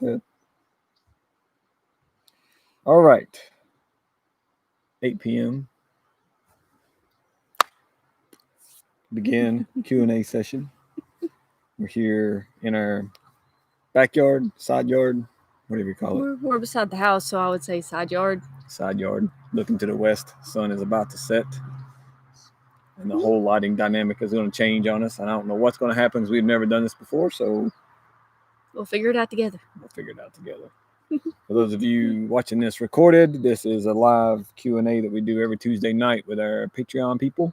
like that. All right. 8 p.m. Begin Q&A session. We're here in our backyard, side yard, whatever you call it. We're beside the house, so I would say side yard. Side yard. Looking to the west. Sun is about to set. And the whole lighting dynamic is going to change on us. And I don't know what's going to happen because we've never done this before. So we'll figure it out together. For those of you watching this recorded, this is a live Q&A that we do every Tuesday night with our Patreon people.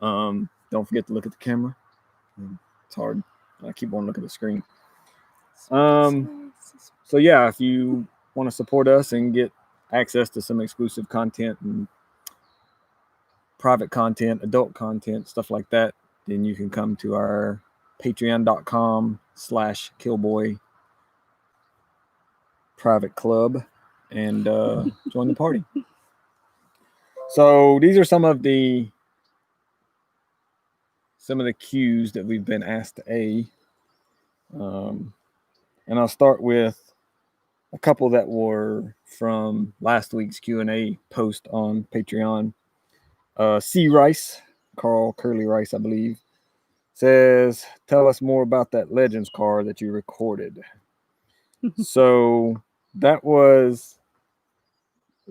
Don't forget to look at the camera. It's hard. I keep wanting to look at the screen. So yeah, if you want to support us and get access to some exclusive content and private content, adult content, stuff like that, then you can come to our patreon.com/killboy private club and join the party. So these are some of the cues that we've been asked to A. And I'll start with a couple that were from last week's Q&A post on Patreon. C. Rice, Carl Curly Rice, I believe, says, tell us more about that Legends car that you recorded. So that was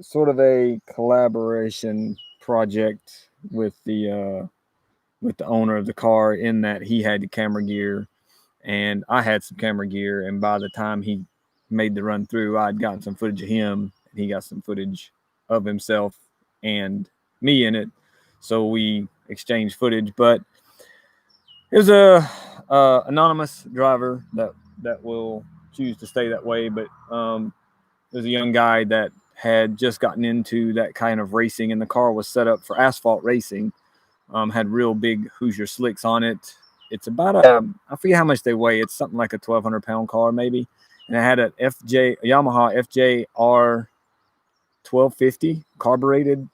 sort of a collaboration project with the owner of the car, in that he had the camera gear and I had some camera gear, and by the time he made the run through, I'd gotten some footage of him and he got some footage of himself and me in it. So we exchanged footage, but it was a anonymous driver that will choose to stay that way. But there's a young guy that had just gotten into that kind of racing, and the car was set up for asphalt racing. Had real big Hoosier slicks on it. It's about I forget how much they weigh. It's something like a 1,200-pound car maybe. And it had a Yamaha FJR 1250 carbureted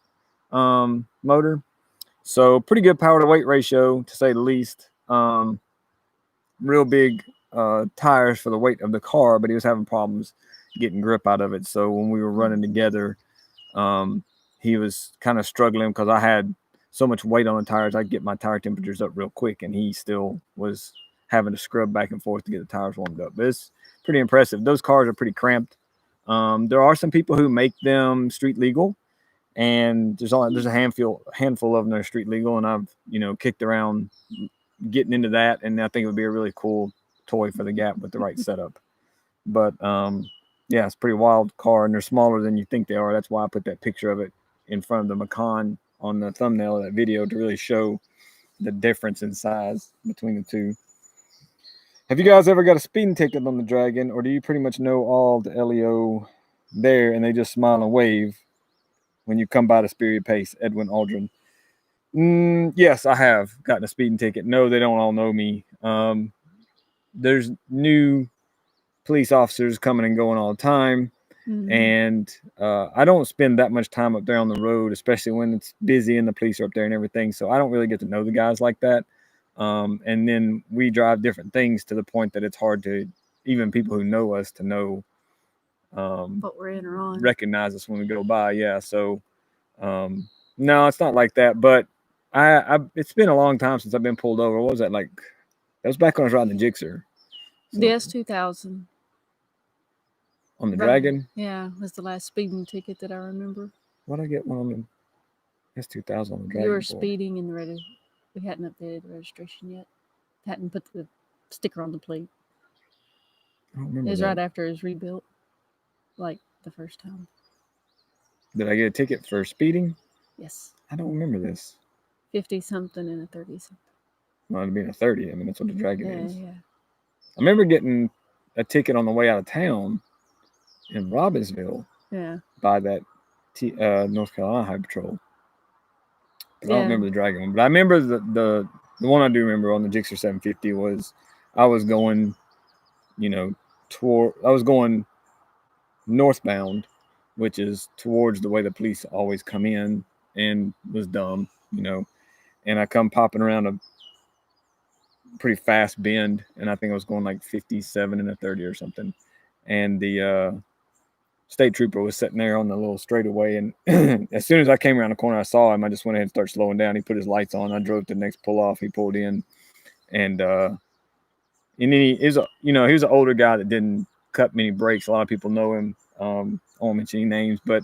motor. So pretty good power to weight ratio, to say the least. Real big tires for the weight of the car, but he was having problems getting grip out of it. So when we were running together, he was kind of struggling because I had so much weight on the tires. I get my tire temperatures up real quick, and he still was having to scrub back and forth to get the tires warmed up. But it's pretty impressive. Those cars are pretty cramped. There are some people who make them street legal, and there's a handful of them that are street legal, and I've kicked around getting into that, and I think it would be a really cool toy for the Gap with the right setup. But yeah, it's a pretty wild car, and they're smaller than you think they are. That's why I put that picture of it in front of the Macan on the thumbnail of that video, to really show the difference in size between the two. Have you guys ever got a speeding ticket on the Dragon, or do you pretty much know all the LEO there and they just smile and wave when you come by the Spirit Pace? Edwin Aldrin. Yes, I have gotten a speeding ticket. No, they don't all know me. There's new police officers coming and going all the time. Mm-hmm. And I don't spend that much time up there on the road, especially when it's busy and the police are up there and everything. So I don't really get to know the guys like that. And then we drive different things to the point that it's hard to, even people who know us, to know what we're in or on, recognize us when we go by. Yeah. So no, it's not like that. But it's been a long time since I've been pulled over. What was that like? That was back when I was riding the Gixxer. So, the S2000. On the Dragon? Yeah, was the last speeding ticket that I remember. Why'd I get one on the S2000 on the Dragon? You were speeding and we hadn't updated the registration yet. Hadn't put the sticker on the plate. I don't remember. It was right after it was rebuilt, like the first time. Did I get a ticket for speeding? Yes. I don't remember this. 50-something and a 30-something. Well, it'd be a 30. I mean, that's what the Dragon is. Yeah. I remember getting a ticket on the way out of town in Robbinsville. Yeah. By that North Carolina High Patrol. But I don't remember the Dragon one. But I remember the one I do remember on the Gixxer 750 was I was going, I was going northbound, which is towards the way the police always come in, and was dumb, and I come popping around a pretty fast bend, and I think I was going like 57 and a 30 or something. and the state trooper was sitting there on the little straightaway. And as soon as I came around the corner, I saw him. I just went ahead and started slowing down. He put his lights on. I drove to the next pull off. He pulled in, and then he was an older guy that didn't cut many brakes. A lot of people know him. I won't mention any names, but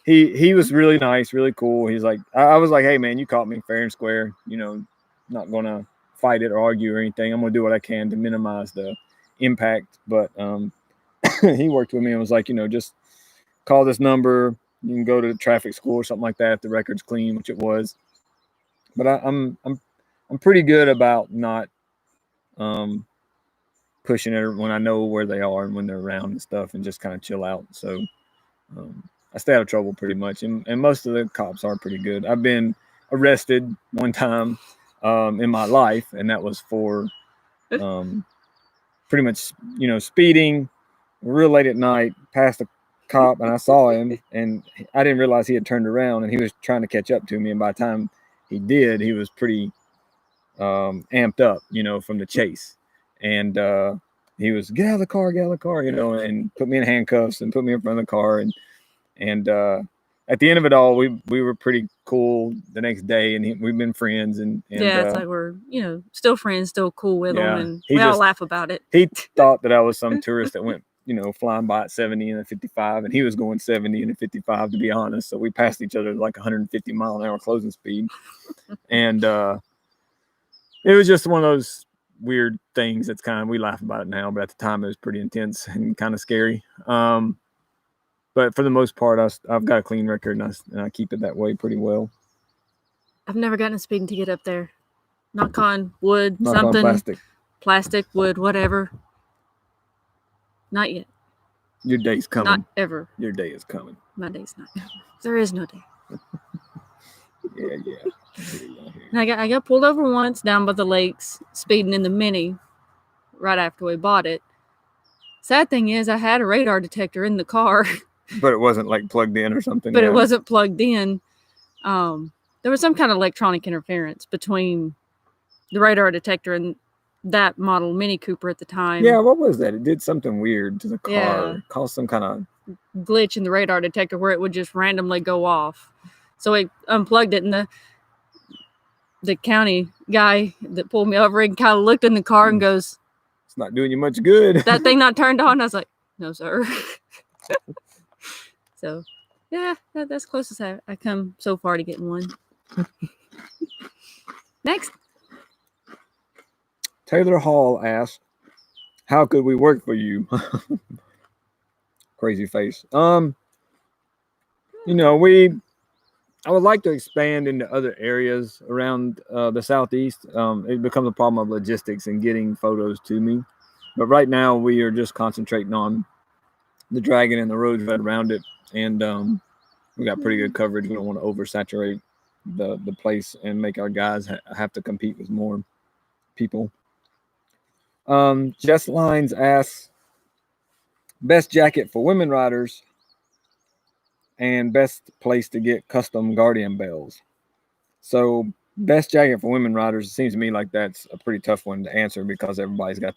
he was really nice, really cool. He's like, I was like, hey man, you caught me fair and square. Not gonna fight it or argue or anything. I'm gonna do what I can to minimize the impact. But he worked with me and was like, just call this number. You can go to the traffic school or something like that if the record's clean, which it was. But I'm pretty good about not pushing it when I know where they are and when they're around and stuff, and just kind of chill out. So I stay out of trouble pretty much, and most of the cops are pretty good. I've been arrested one time in my life, and that was for pretty much speeding real late at night past a cop, and I saw him, and I didn't realize he had turned around, and he was trying to catch up to me, and by the time he did, he was pretty amped up, from the chase, and he was get out of the car, and put me in handcuffs and put me in front of the car, and at the end of it all, we were pretty cool the next day, and we've been friends, and it's like we're still friends, still cool with him, and we all laugh about it. He thought that I was some tourist that went flying by at 70 and a 55, and he was going 70 and a 55, to be honest. So we passed each other at like 150 mile an hour closing speed, and it was just one of those weird things that's we laugh about it now, but at the time it was pretty intense and kind of scary. But for the most part, I've got a clean record, and I keep it that way pretty well. I've never gotten a speeding ticket up there. Knock on wood, Knock something. on plastic, wood, whatever. Not yet. Your day's coming. Not ever. Your day is coming. My day's not coming. There is no day. Yeah. I got pulled over once down by the lakes, speeding in the Mini right after we bought it. Sad thing is, I had a radar detector in the car. But it wasn't like plugged in or something. But it wasn't plugged in. There was some kind of electronic interference between the radar detector and that model Mini Cooper at the time. Yeah, what was that? It did something weird to the car. Yeah. Caused some kind of glitch in the radar detector where it would just randomly go off. So it unplugged it, and the county guy that pulled me over and kind of looked in the car and goes, "It's not doing you much good. That thing not turned on?" I was like, "No, sir." So, yeah, that's close as I come so far to getting one. Next. Taylor Hall asks, "How could we work for you?" Crazy face. I would like to expand into other areas around the Southeast. It becomes a problem of logistics and getting photos to me. But right now we are just concentrating on the Dragon and the roads right around it. And we got pretty good coverage. We don't want to oversaturate the place and make our guys have to compete with more people. Jess Lines asks, best jacket for women riders and best place to get custom Guardian bells. So best jacket for women riders, it seems to me like that's a pretty tough one to answer because everybody's got,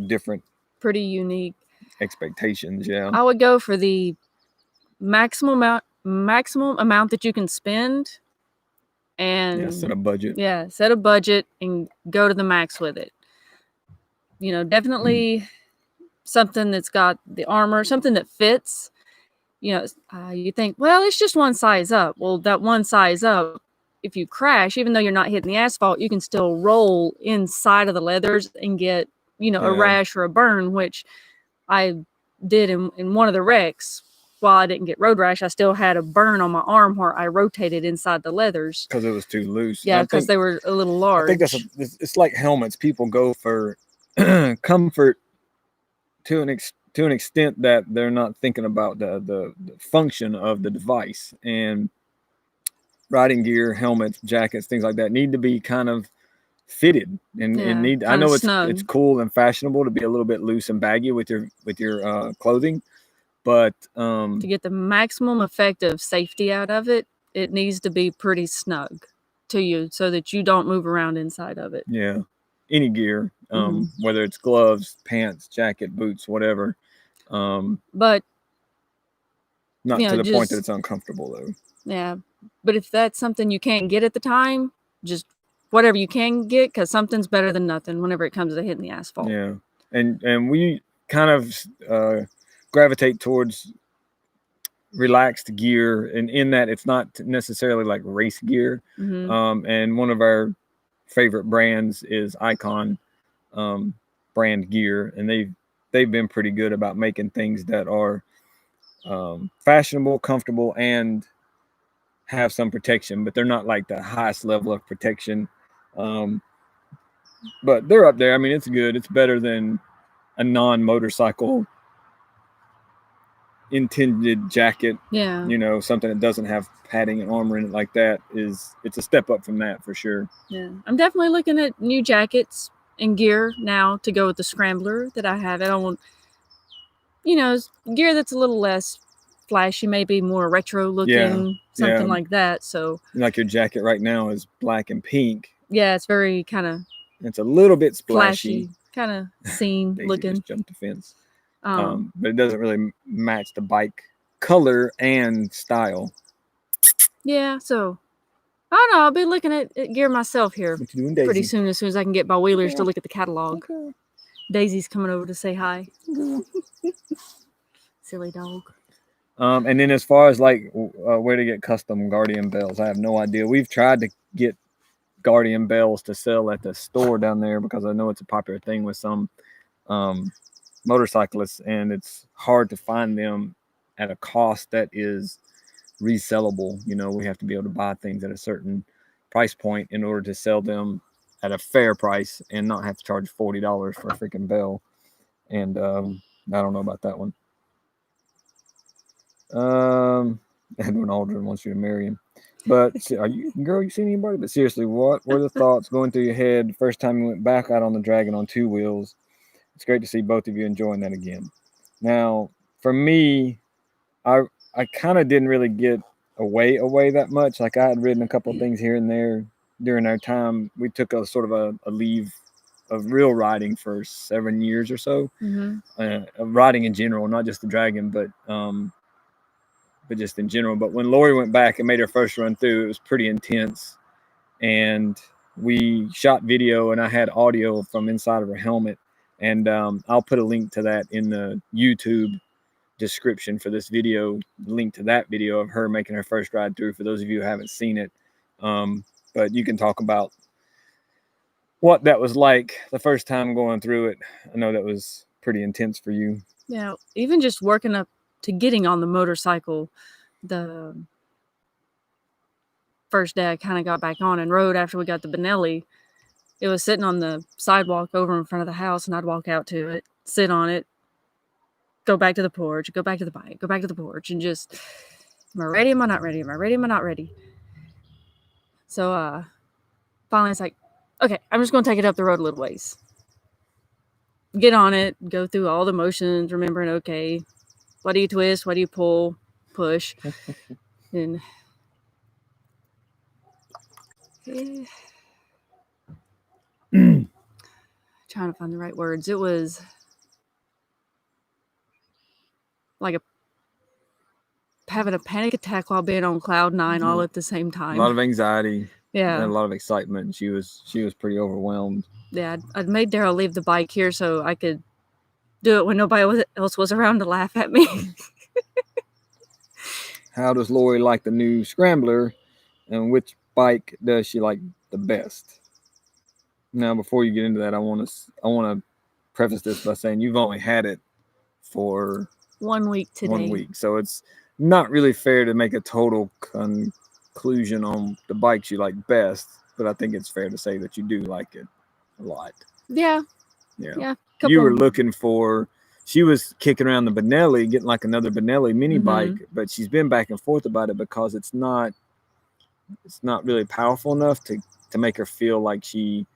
different. Pretty unique expectations, yeah. I would go for the maximum amount that you can spend and set a budget. Yeah, set a budget and go to the max with it. Definitely something that's got the armor, something that fits. You think, well, it's just one size up. Well, that one size up, if you crash, even though you're not hitting the asphalt, you can still roll inside of the leathers and get, a rash or a burn, which I did in one of the wrecks. While I didn't get road rash, I still had a burn on my arm where I rotated inside the leathers. Because it was too loose. Yeah, because they were a little large. I think it's like helmets. People go for comfort to an extent that they're not thinking about the function of the device. And riding gear, helmets, jackets, things like that need to be kind of fitted and I know it's cool and fashionable to be a little bit loose and baggy with your clothing, but to get the maximum effect of safety out of it, it needs to be pretty snug to you so that you don't move around inside of it. Yeah, any gear, whether it's gloves, pants, jacket, boots, whatever, But not you to know, the point that just it's uncomfortable though. yeah. But if that's something you can't get at the time, just whatever you can get, because something's better than nothing whenever it comes to hitting the asphalt. Yeah, and we kind of gravitate towards relaxed gear, and in that it's not necessarily like race gear. And one of our favorite brands is Icon brand gear, and they've been pretty good about making things that are fashionable, comfortable, and have some protection, but they're not like the highest level of protection. But they're up there. I mean, it's good. It's better than a non-motorcycle intended jacket. Yeah. You know, something that doesn't have padding and armor in it like that it's a step up from that for sure. Yeah. I'm definitely looking at new jackets and gear now to go with the Scrambler that I have. I don't want, gear that's a little less flashy, maybe more retro looking, something like that. So like your jacket right now is black and pink. Yeah, it's very kind of it's a little bit splashy, kind of scene looking. Just jumped the fence. But it doesn't really match the bike color and style. Yeah, so I don't know. I'll be looking at gear myself here pretty soon, as I can get my wheelers to look at the catalog. Okay. Daisy's coming over to say hi. Silly dog. And then as far as like where to get custom Guardian bells, I have no idea. We've tried to get Guardian bells to sell at the store down there because I know it's a popular thing with some motorcyclists, and it's hard to find them at a cost that is resellable. You know, we have to be able to buy things at a certain price point in order to sell them at a fair price and not have to charge $40 for a freaking bell. And I don't know about that one. Edwin Aldrin wants you to marry him. But are you, girl, you seen anybody? But seriously, what were the thoughts going through your head the first time you went back out on the Dragon on two wheels? It's great to see both of you enjoying that again. Now, for me, I kind of didn't really get away that much. Like I had ridden a couple of things here and there during our time. We took a sort of a leave of real riding for 7 years or so. Riding in general, not just the Dragon, but just in general. But when Lori went back and made her first run through, it was pretty intense. And we shot video, and I had audio from inside of her helmet. And I'll put a link to that in the YouTube description for this video, link to that video of her making her first ride through for those of you who haven't seen it. But you can talk about what that was like the first time going through it. I know that was pretty intense for you. Yeah, even just working up to getting on the motorcycle, the first day I kind of got back on and rode after we got the Benelli. It was sitting on the sidewalk over in front of the house, and I'd walk out to it, sit on it, go back to the porch, go back to the bike, go back to the porch, and just, am I ready? Am I not ready? Am I ready? Am I not ready? So finally it's like, okay, I'm just going to take it up the road a little ways. Get on it, go through all the motions, remembering, okay, what do you twist? What do you pull? Push. And trying to find the right words. It was like having a panic attack while being on cloud 9 all at the same time. A lot of anxiety. Yeah. And a lot of excitement. She was pretty overwhelmed. Yeah, I'd made Daryl leave the bike here so I could do it when nobody else was around to laugh at me. How does Lori like the new Scrambler, and which bike does she like the best? Now, before you get into that, I want to preface this by saying you've only had it for 1 week today. 1 week, so it's not really fair to make a total conclusion on the bikes you like best. But I think it's fair to say that you do like it a lot. Yeah. You were looking for. She was kicking around the Benelli, getting like another Benelli mini bike, but she's been back and forth about it because it's not really powerful enough to make her feel like she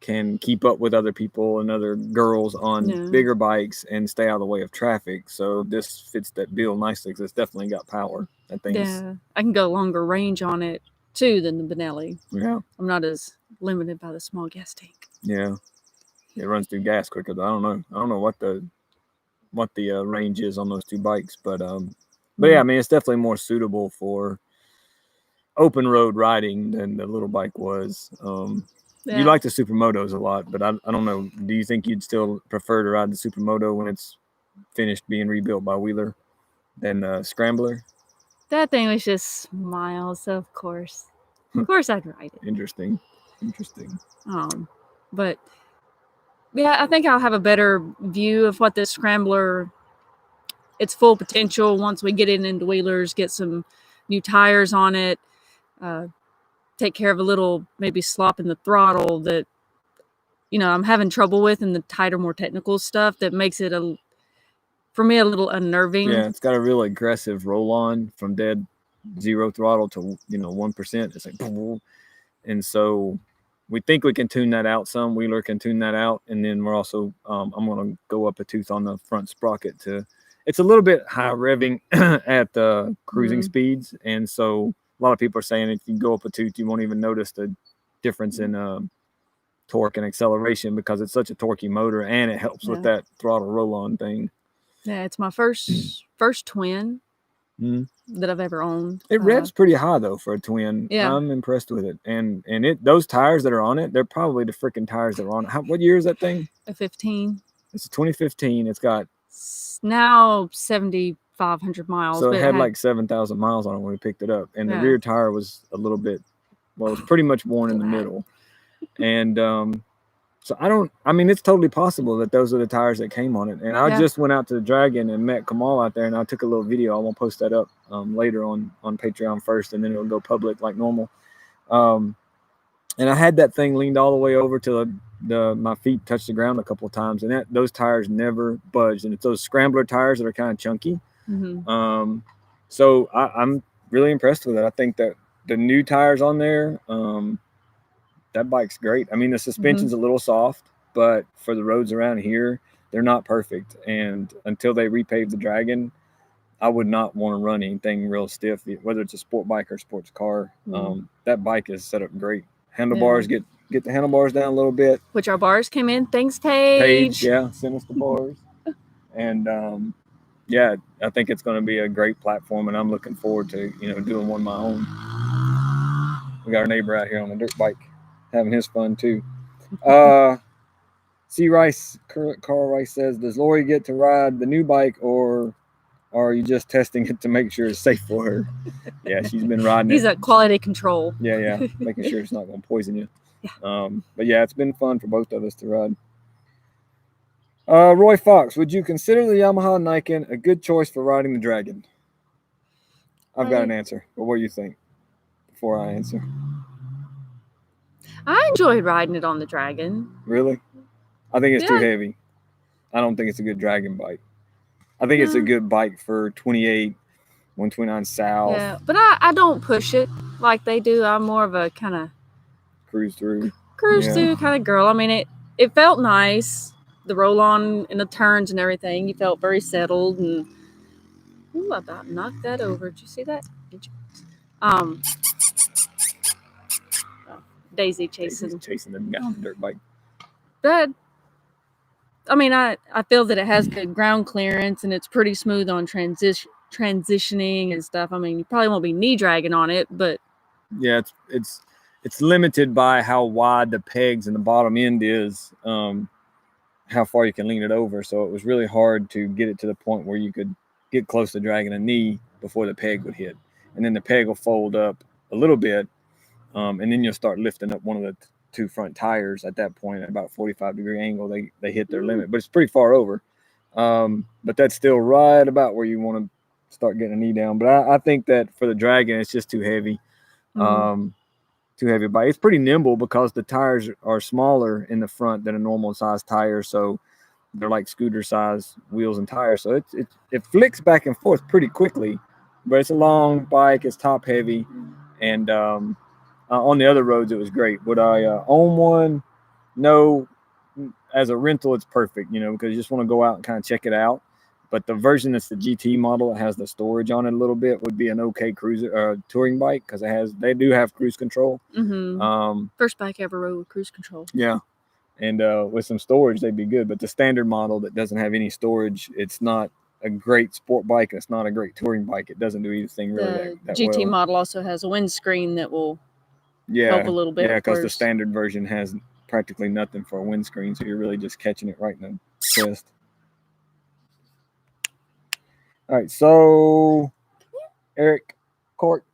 can keep up with other people and other girls on bigger bikes and stay out of the way of traffic. So this fits that bill nicely because it's definitely got power. I think. Yeah, I can go longer range on it too than the Benelli. Yeah, I'm not as limited by the small gas tank. Yeah, it runs through gas quicker. I don't know what the range is on those two bikes, but yeah, I mean, it's definitely more suitable for open road riding than the little bike was. Yeah. You like the Supermotos a lot, but I don't know. Do you think you'd still prefer to ride the Supermoto when it's finished being rebuilt by Wheeler than Scrambler? That thing was just miles, so of course I'd ride it. Interesting. But yeah, I think I'll have a better view of what this Scrambler, its full potential once we get it into Wheelers, get some new tires on it, take care of a little maybe slop in the throttle that I'm having trouble with, and the tighter, more technical stuff that makes it for me a little unnerving. Yeah, it's got a real aggressive roll on from dead zero throttle to 1%. It's like, and so we think we can tune that out some. Wheeler can tune that out, and then we're also I'm going to go up a tooth on the front sprocket to. It's a little bit high revving at the cruising speeds, and so a lot of people are saying if you go up a tooth, you won't even notice the difference in torque and acceleration because it's such a torquey motor, and it helps with that throttle roll-on thing. Yeah, it's my first twin that I've ever owned. It revs pretty high though for a twin. Yeah, I'm impressed with it, and those tires that are on it, they're probably the freaking tires that are on it. What year is that thing? A 15. It's a 2015. It's got now 7,500 miles. So it had like 7,000 miles on it when we picked it up, and the rear tire was a little bit, well, it was pretty much worn in the middle, and so I mean, it's totally possible that those are the tires that came on it. And I just went out to the Dragon and met Kamal out there, and I took a little video. I won't post that up later on Patreon first, and then it'll go public like normal. And I had that thing leaned all the way over till my feet touched the ground a couple of times, and those tires never budged. And it's those Scrambler tires that are kind of chunky. So I'm really impressed with it. I think that the new tires on there, that bike's great. I mean, the suspension's a little soft, but for the roads around here, they're not perfect. And until they repave the Dragon, I would not want to run anything real stiff, whether it's a sport bike or sports car. That bike is set up great. Handlebars, get the handlebars down a little bit. Which our bars came in. Thanks, Paige. Send us the bars. And I think it's going to be a great platform, and I'm looking forward to doing one of my own. We got our neighbor out here on a dirt bike, having his fun too. C. Rice, Carl Rice says, does Lori get to ride the new bike, or are you just testing it to make sure it's safe for her? Yeah, she's been riding He's at quality control. Yeah, making sure it's not going to poison you. But yeah, it's been fun for both of us to ride. Roy Fox, would you consider the Yamaha Nikon a good choice for riding the Dragon? I've got an answer, but what do you think before I answer? I enjoyed riding it on the Dragon. Really? I think it's too heavy. I don't think it's a good Dragon bike. I think it's a good bike for 28, 129 South. Yeah, but I don't push it like they do. I'm more of a kind of cruise through kind of girl. I mean, it felt nice. The roll on and the turns and everything. You felt very settled, and I about knocked that over. Did you see that? Did you? Daisy chasing them down dirt bike. But I mean, I feel that it has good ground clearance, and it's pretty smooth on transitioning and stuff. I mean, you probably won't be knee dragging on it, but yeah, it's limited by how wide the pegs and the bottom end is, how far you can lean it over. So it was really hard to get it to the point where you could get close to dragging a knee before the peg would hit, and then the peg will fold up a little bit. And then you'll start lifting up one of the two front tires at that point at about 45-degree angle. They hit their limit, but it's pretty far over. But that's still right about where you want to start getting a knee down. But I think that for the Dragon, it's just too heavy. Too heavy bike. It's pretty nimble because the tires are smaller in the front than a normal size tire. So they're like scooter size wheels and tires. So it flicks back and forth pretty quickly, but it's a long bike. It's top heavy. And, on the other roads, it was great. Would I own one? No. As a rental, it's perfect, because you just want to go out and kind of check it out. But the version that's the GT model that has the storage on it a little bit would be an okay cruiser touring bike, because they do have cruise control. First bike I ever rode with cruise control. Yeah. And with some storage, they'd be good. But the standard model that doesn't have any storage, it's not a great sport bike. It's not a great touring bike. It doesn't do anything really that GT well. model also has a windscreen that will Yeah, help a little bit. yeah, because the whereas- standard version has practically nothing for a windscreen, so you're really just catching it right in the chest. All right, so Eric Court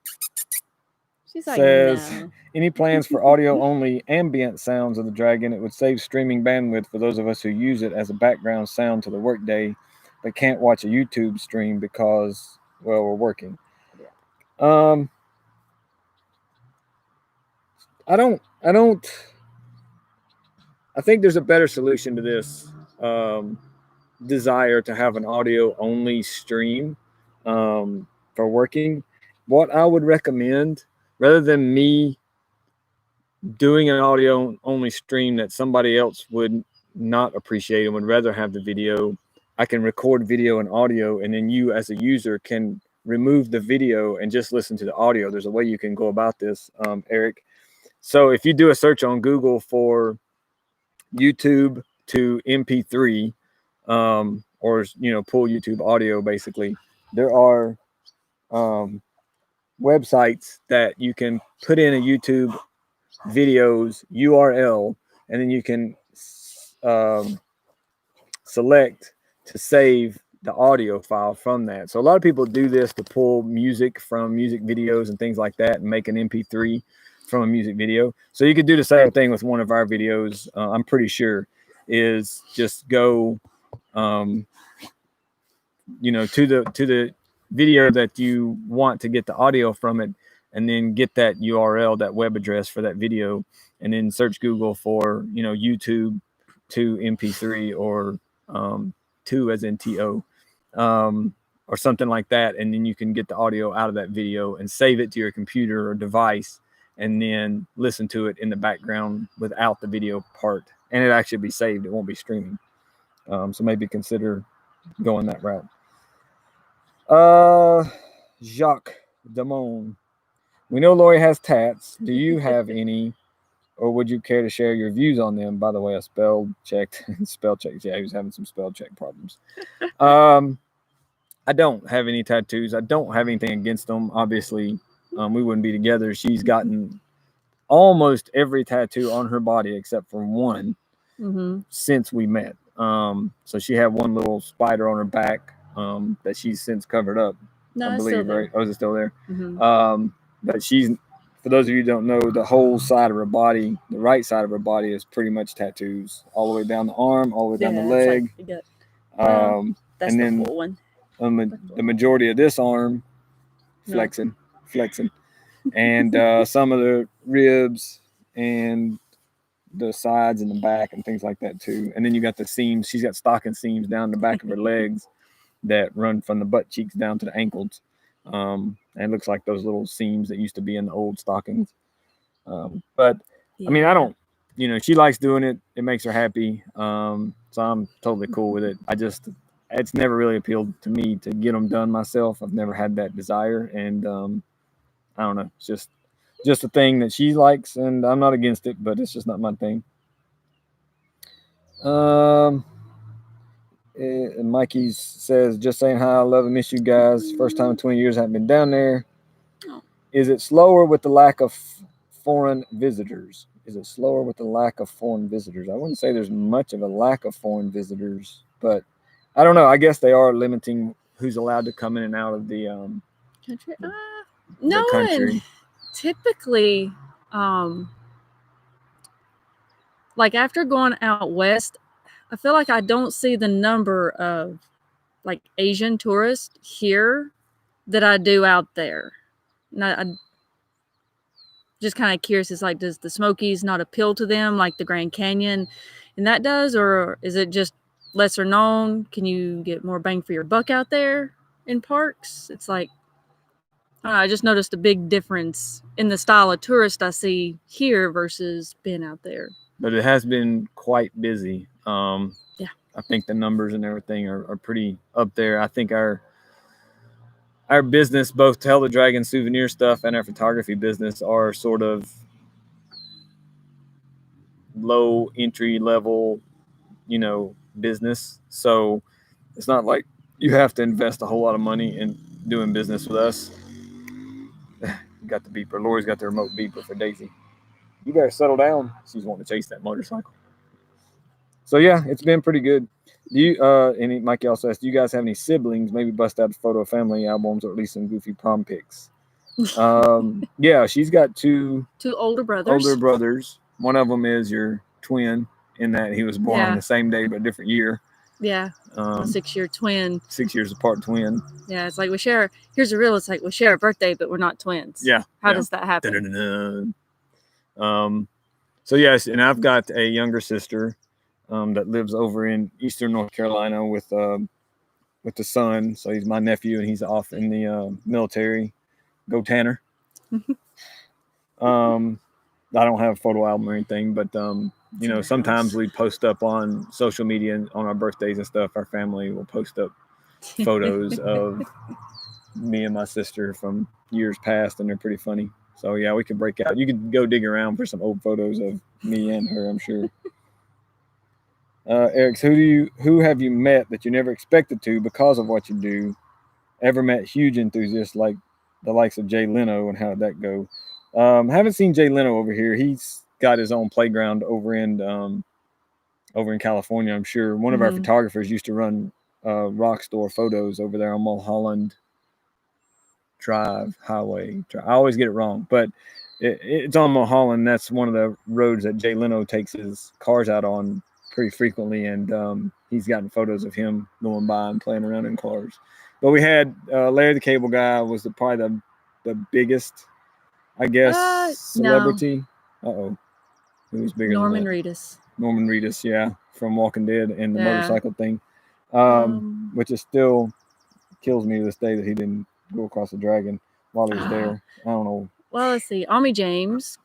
She's like, says, no. any plans for audio only ambient sounds of the Dragon? It would save streaming bandwidth for those of us who use it as a background sound to the workday, but can't watch a YouTube stream because, well, we're working. I think there's a better solution to this desire to have an audio only stream for working. What I would recommend, rather than me doing an audio only stream that somebody else would not appreciate and would rather have the video, I can record video and audio, and then you as a user can remove the video and just listen to the audio. There's a way you can go about this, Eric. So if you do a search on Google for YouTube to MP3, or pull YouTube audio, basically, there are websites that you can put in a YouTube videos URL, and then you can select to save the audio file from that. So a lot of people do this to pull music from music videos and things like that and make an MP3 from a music video. So you could do the same thing with one of our videos. I'm pretty sure is just go to the video that you want to get the audio from it, and then get that URL, that web address for that video, and then search Google for YouTube to MP3 or 2 as in TO, or something like that, and then you can get the audio out of that video and save it to your computer or device, and then listen to it in the background without the video part, and it actually be saved. It won't be streaming. So maybe consider going that route. Jacques Damone, we know Lori has tats. Do you have any, or would you care to share your views on them? By the way, I spell checked. Yeah, he was having some spell check problems. I don't have any tattoos. I don't have anything against them. Obviously, we wouldn't be together. She's gotten almost every tattoo on her body except for one since we met. So she had one little spider on her back that she's since covered up. No, I it's believe, still there. right? Oh, is it still there? But she's, for those of you who don't know, the whole side of her body, the right side of her body, is pretty much tattoos, all the way down the arm, all the way down the leg. Like and that's the then full one. The majority of this arm, flexing, and some of the ribs and the sides and the back and things like that too. And then you got the seams. She's got stocking seams down the back of her legs that run from the butt cheeks down to the ankles. And it looks like those little seams that used to be in the old stockings. But I mean, I don't, she likes doing it. It makes her happy. So I'm totally cool with it. It's never really appealed to me to get them done myself. I've never had that desire. And I don't know. It's just a thing that she likes, and I'm not against it, but it's just not my thing. Mikey says, just saying hi, I love and miss you guys. First time in 20 years I haven't been down there. Oh. Is it slower with the lack of foreign visitors? I wouldn't say there's much of a lack of foreign visitors, but I don't know. I guess they are limiting who's allowed to come in and out of the Country? the country. And typically, like after going out west, I feel like I don't see the number of like Asian tourists here that I do out there. And I'm just kind of curious. It's like, does the Smokies not appeal to them like the Grand Canyon and that does, or is it just lesser known? Can you get more bang for your buck out there in parks? It's like, I don't know, I just noticed a big difference in the style of tourist I see here versus being out there. But it has been quite busy. Yeah. I think the numbers and everything are pretty up there. I think our business, both Tell the Dragon souvenir stuff and our photography business, are sort of low entry level, business. So it's not like you have to invest a whole lot of money in doing business with us. Got the beeper. Lori's got the remote beeper for Daisy. You better settle down. She's wanting to chase that motorcycle. So yeah, it's been pretty good. Do you and Mikey also asked, do you guys have any siblings? Maybe bust out a photo of family albums or at least some goofy prom pics. Yeah, she's got two older brothers. One of them is your twin in that he was born on the same day but different year. Yeah. A 6-year twin. 6 years apart twin. Yeah, it's like we share. Here's the real. It's like we share a birthday, but we're not twins. Yeah. How does that happen? So yes, and I've got a younger sister that lives over in Eastern North Carolina with the son. So he's my nephew, and he's off in the military. Go Tanner. I don't have a photo album or anything, but sometimes we post up on social media and on our birthdays and stuff. Our family will post up photos of me and my sister from years past, and they're pretty funny. So yeah, we could break out. You could go dig around for some old photos of me and her, I'm sure. Eric, who have you met that you never expected to because of what you do? Ever met huge enthusiasts like the likes of Jay Leno, and how did that go? Haven't seen Jay Leno over here. He's got his own playground over in California, I'm sure. One of our photographers used to run Rock Store Photos over there on Mulholland Drive Highway. I always get it wrong, but it's on Mulholland. That's one of the roads that Jay Leno takes his cars out on pretty frequently, and he's gotten photos of him going by and playing around in cars. But we had Larry the Cable Guy was probably the biggest, I guess, celebrity. No. Who's bigger Norman than that? Reedus. Norman Reedus, yeah, from Walking Dead and the motorcycle thing, which is still kills me to this day that he didn't go across the dragon while he was there. I don't know. Well, let's see. Ami James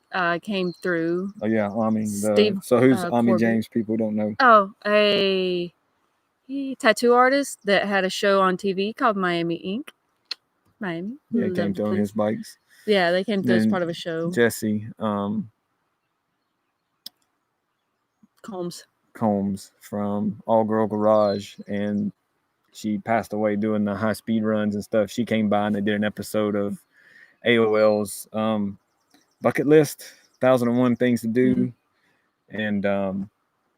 came through. Oh yeah, Ami. Steve, so who's Ami Corbett. James? People don't know. Oh, a tattoo artist that had a show on TV called Miami Ink. Miami. Yeah, came through on his bikes. Yeah, they came through as part of a show. Jesse Combs from All Girl Garage, and she passed away doing the high speed runs and stuff. She came by and they did an episode of AOL's bucket list, 1001 things to do. And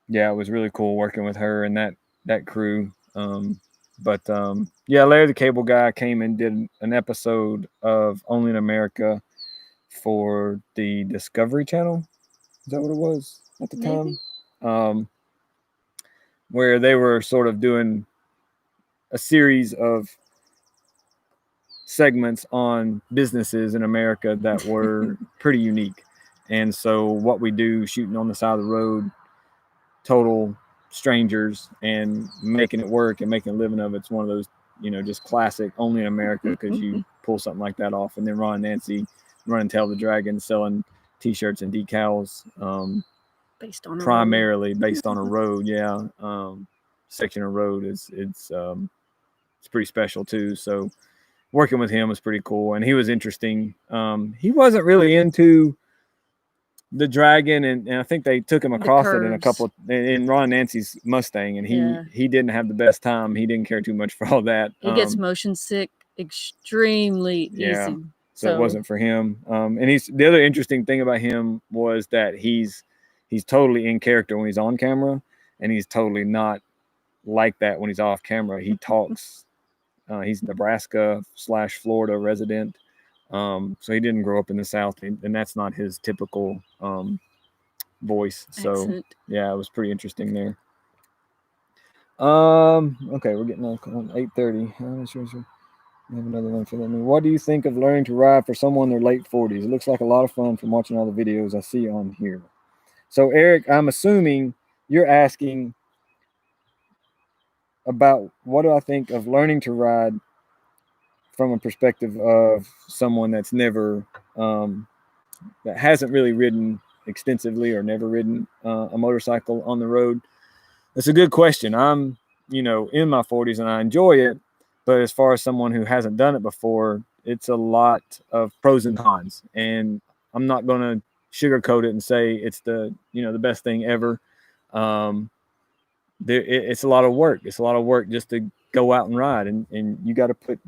yeah, it was really cool working with her and that crew. Yeah, Larry the Cable Guy came and did an episode of Only in America for the Discovery Channel. Is that what it was at the time? Where they were sort of doing a series of segments on businesses in America that were pretty unique. And so what we do, shooting on the side of the road, total strangers, and making it work and making a living of it's one of those, just classic Only in America, because you pull something like that off. And then Ron and Nancy running Tail the Dragon, selling t-shirts and decals, primarily based on a road. Section of road it's pretty special too. So working with him was pretty cool, and he was interesting. He wasn't really into the Dragon, and I think they took him across it in Ron and Nancy's Mustang, and he didn't have the best time. He didn't care too much for all that. He gets motion sick extremely easy. So it wasn't for him. And the other interesting thing about him was that he's totally in character when he's on camera, and he's totally not like that when he's off camera. He talks. He's Nebraska/Florida resident. So he didn't grow up in the South, and that's not his typical voice. So accent. Yeah, it was pretty interesting there. Okay, we're getting on 8:30. I have another one for them. What do you think of learning to ride for someone in their late 40s? It looks like a lot of fun from watching all the videos I see on here. So Eric, I'm assuming you're asking about what do I think of learning to ride from a perspective of someone that's never, that hasn't really ridden extensively or never ridden a motorcycle on the road. That's a good question. I'm, in my 40s and I enjoy it, but as far as someone who hasn't done it before, it's a lot of pros and cons, and I'm not going to sugarcoat it and say it's the best thing ever. It's a lot of work. It's a lot of work just to go out and ride, and you got to put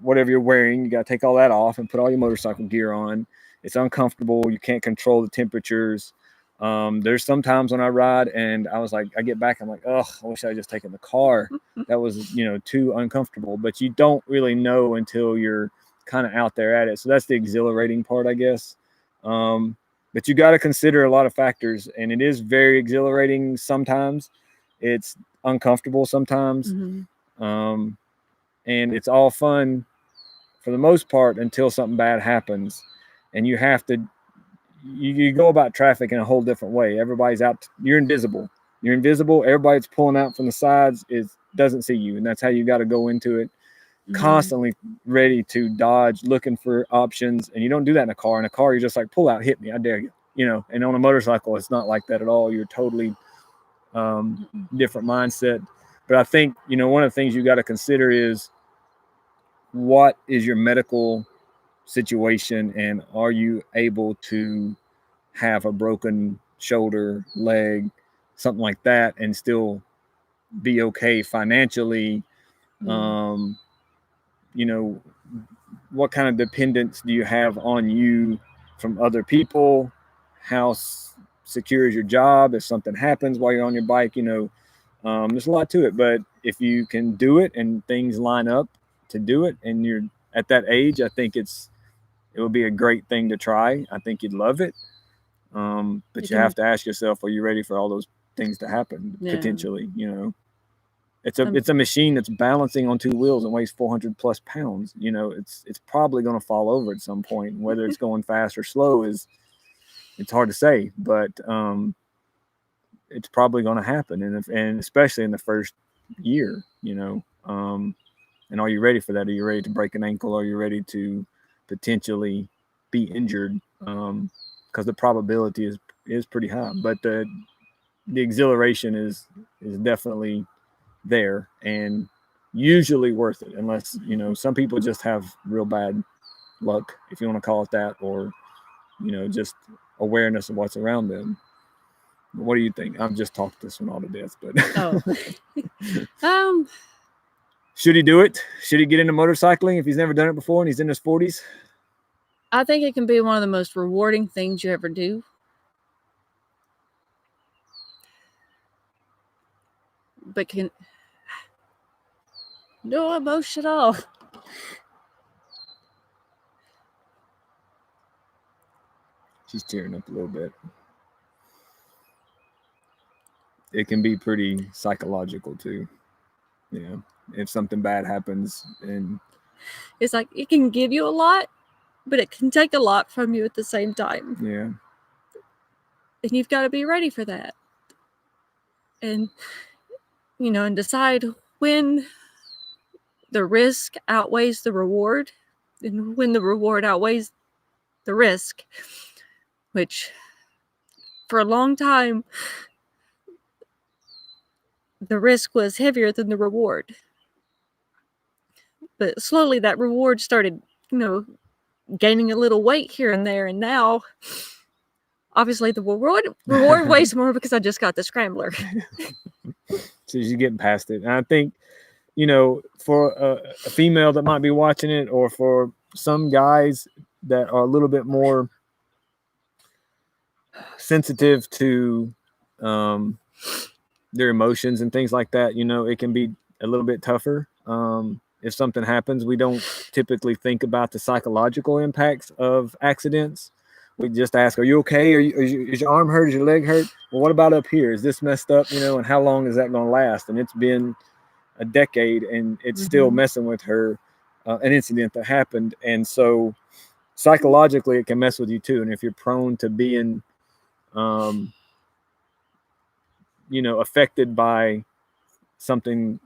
whatever you're wearing, you got to take all that off and put all your motorcycle gear on. It's uncomfortable. You can't control the temperatures. There's sometimes when I ride and I get back, I'm like, oh, I wish I had just taken the car. That was too uncomfortable. But you don't really know until you're kind of out there at it. So that's the exhilarating part, I guess. But you got to consider a lot of factors, and it is very exhilarating sometimes. It's uncomfortable sometimes. And it's all fun for the most part until something bad happens, and you have to you go about traffic in a whole different way. Everybody's out. You're invisible. Everybody that's pulling out from the sides doesn't see you, and that's how you got to go into it, constantly ready to dodge, looking for options. And you don't do that in a car. In a car, you're just like, pull out, hit me, I dare you. And on a motorcycle, it's not like that at all. You're totally different mindset. But I think one of the things you got to consider is, what is your medical situation, and are you able to have a broken shoulder, leg, something like that, and still be okay financially? What kind of dependence do you have on you from other people? How secure is your job if something happens while you're on your bike? There's a lot to it, but if you can do it and things line up to do it, and you're at that age, I think it would be a great thing to try. I think you'd love it. But you have to ask yourself, are you ready for all those things to happen potentially? It's a machine that's balancing on two wheels and weighs 400 plus pounds. It's probably going to fall over at some point. Whether it's going fast or slow it's hard to say, but it's probably going to happen, and especially in the first year. And are you ready for that? Are you ready to break an ankle? Are you ready to potentially be injured? Because the probability is pretty high, but the exhilaration is definitely there, and usually worth it, unless some people just have real bad luck, if you want to call it that, or just awareness of what's around them. What do you think? I've just talked this one all to death, but should he do it? Should he get into motorcycling if he's never done it before and he's in his 40s? I think it can be one of the most rewarding things you ever do. But no emotion at all. She's tearing up a little bit. It can be pretty psychological too. If something bad happens, and it's like it can give you a lot, but it can take a lot from you at the same time. Yeah. And you've got to be ready for that. And and decide when the risk outweighs the reward, and when the reward outweighs the risk, which for a long time the risk was heavier than the reward. But slowly that reward started, gaining a little weight here and there. And now, obviously, the reward weighs more because I just got the Scrambler. So you're getting past it. And I think, for a female that might be watching it, or for some guys that are a little bit more sensitive to their emotions and things like that, it can be a little bit tougher. If something happens, we don't typically think about the psychological impacts of accidents. We just ask, are you okay? Is your arm hurt? Is your leg hurt? Well, what about up here? Is this messed up? And how long is that going to last? And it's been a decade, and it's still messing with her, an incident that happened. And so psychologically, it can mess with you too. And if you're prone to being, affected by something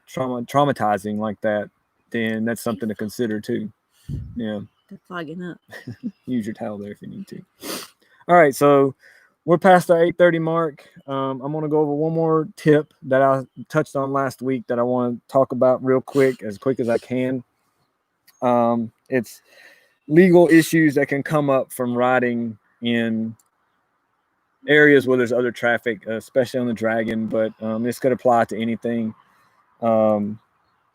traumatizing like that, then that's something to consider too. Yeah. They're fogging up. Use your towel there if you need to. All right, so we're past our 8:30 mark. I'm going to go over one more tip that I touched on last week that I want to talk about real quick as I can. It's legal issues that can come up from riding in areas where there's other traffic, especially on the Dragon, but this could apply to anything.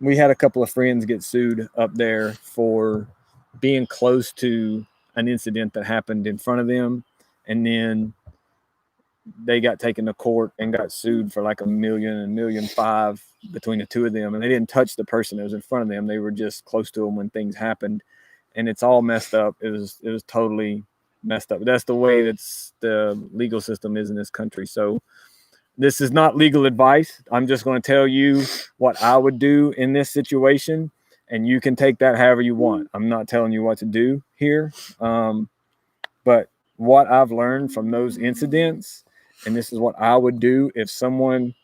We had a couple of friends get sued up there for being close to an incident that happened in front of them, and then they got taken to court and got sued for like $1 million and $1.5 million between the two of them, and they didn't touch the person that was in front of them. They were just close to them when things happened, and it's all messed up. It was totally messed up. That's the way that's the legal system is in this country. So this is not legal advice. I'm just going to tell you what I would do in this situation, and you can take that however you want. I'm not telling you what to do here, but what I've learned from those incidents, and this is what I would do if someone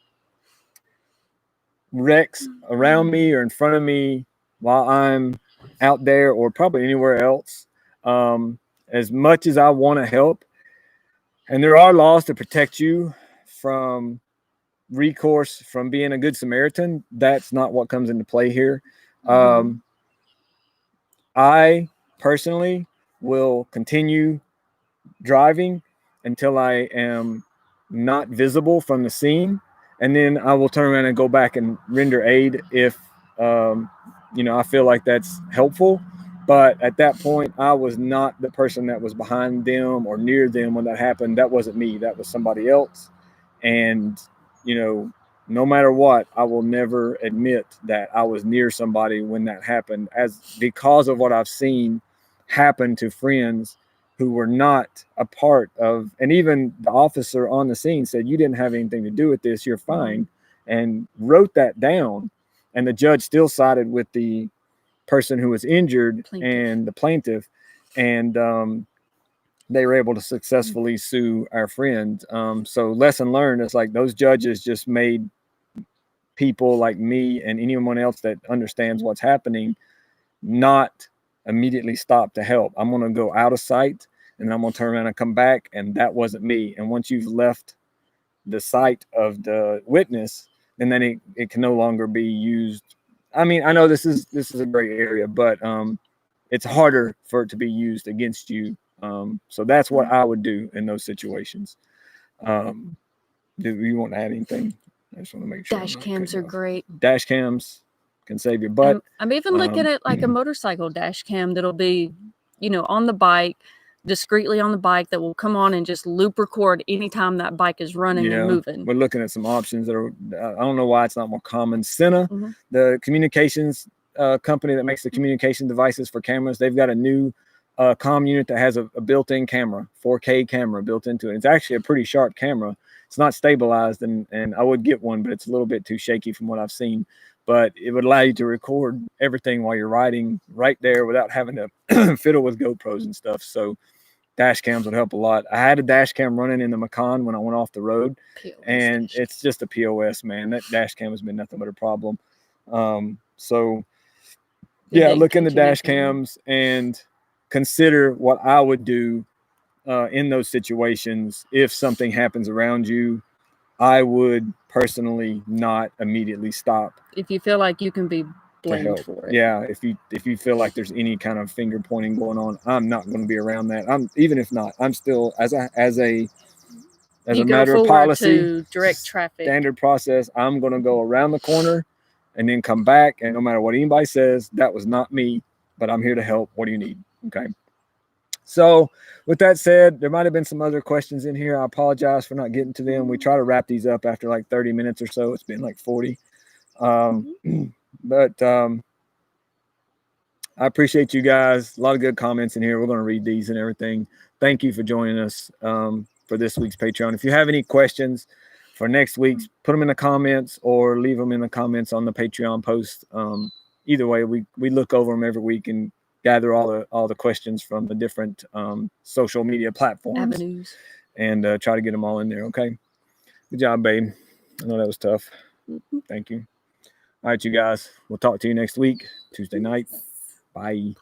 wrecks around me or in front of me while I'm out there or probably anywhere else. As much as I want to help, and there are laws to protect you from recourse from being a good Samaritan, that's not what comes into play here. I personally will continue driving until I am not visible from the scene, and then I will turn around and go back and render aid if I feel like that's helpful. But at that point, I was not the person that was behind them or near them when that happened. That wasn't me. That was somebody else. And no matter what, I will never admit that I was near somebody when that happened, because of what I've seen happen to friends who were not a part of, and even the officer on the scene said, you didn't have anything to do with this, you're fine, and wrote that down. And the judge still sided with the person who was injured and the plaintiff, and they were able to successfully sue our friend. So lesson learned is like those judges just made people like me and anyone else that understands what's happening not immediately stop to help. I'm going to go out of sight, and I'm going to turn around and come back, and that wasn't me. And once you've left the sight of the witness, and then it can no longer be used. I mean, I know this is a gray area, but it's harder for it to be used against you. So that's what I would do in those situations. Do you want to add anything? I just want to make sure. Dash cams are great. Dash cams can save your butt. I'm even looking at like a motorcycle dash cam that'll be, on the bike, discreetly on the bike, that will come on and just loop record anytime that bike is running and moving. We're looking at some options that are, I don't know why it's not more common. Sena, the communications company that makes the communication devices for cameras, they've got a new comm unit that has a built-in camera, 4K camera built into it. It's actually a pretty sharp camera. It's not stabilized, and I would get one, but it's a little bit too shaky from what I've seen. But it would allow you to record everything while you're riding right there without having to fiddle with GoPros and stuff. So dash cams would help a lot. I had a dash cam running in the Macan when I went off the road, and it's just a POS, man. That dash cam has been nothing but a problem. So look into dash cams and consider what I would do in those situations. If something happens around you, I would personally not immediately stop. If you feel like you can be blamed for it. Yeah, if you feel like there's any kind of finger pointing going on, I'm not going to be around that. Even if not, I'm still as a matter of policy, direct traffic standard process, I'm going to go around the corner and then come back. And no matter what anybody says, that was not me, but I'm here to help. What do you need? Okay. So with that said, there might have been some other questions in here. I apologize for not getting to them. We try to wrap these up after like 30 minutes or so. It's been like 40. But I appreciate you guys. A lot of good comments in here. We're going to read these and everything. Thank you for joining us for this week's Patreon. If you have any questions for next week's, put them in the comments or leave them in the comments on the Patreon post. Either way, we look over them every week and gather all the questions from the different social media platforms avenues and try to get them all in there. Okay. Good job, babe. I know that was tough. Thank you. All right, you guys. We'll talk to you next week, Tuesday night. Bye.